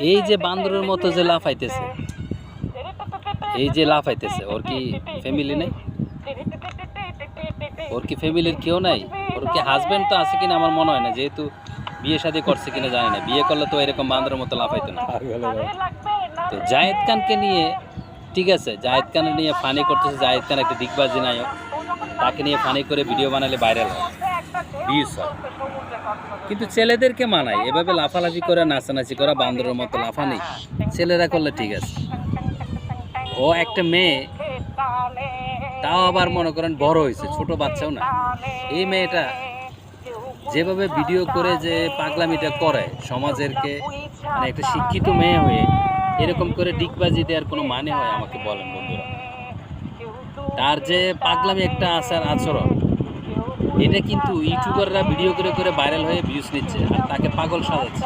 এই যে বান্দরের মতো যে লাফাইতেছে, এই যে লাফাইতেছে, ওর কি ফ্যামিলি নেই? ওর কি ফ্যামিলির কেউ নাই? ওর কি হাজবেন্ড তো আছে কিনা আমার মনে হয় না, যেহেতু বিয়ে শাদী করছে কিনা জানি না। বিয়ে করলে তো এরকম বান্দরের মতো লাফাইতো না। তো জায়েদ খানকে নিয়ে, ঠিক আছে, জায়েদ খানের নিয়ে ফানি করতেছে। জায়েদ খান একটা দিগবাজি নায়ক, তাকে নিয়ে ফানি করে ভিডিও বানালে ভাইরাল হয়, ভিউজ হয়। কিন্তু ছেলেদেরকে মানায় এভাবে লাফালাফি করে, নাচানাচি করা, বান্দরের মতো লাফানি ছেলেরা করলে ঠিক আছে। ও একটা মেয়ে, তাও আবার মনে করেন বড় হয়েছে, ছোট বাচ্চাও না। এই মেয়েটা যেভাবে ভিডিও করে যে পাগলামিটা করে সমাজেরকে, মানে একটা শিক্ষিত মেয়ে হয়ে এরকম করে ডিগবাজি দেওয়ার কোনো মানে হয়? আমাকে বলেন বন্ধুরা। তার যে পাগলামি একটা আচরণ, এটা কিন্তু ইউটিউবাররা ভিডিও করে করে ভাইরাল হয়ে ভিউজ নিচ্ছে আর তাকে পাগল সাজাচ্ছে।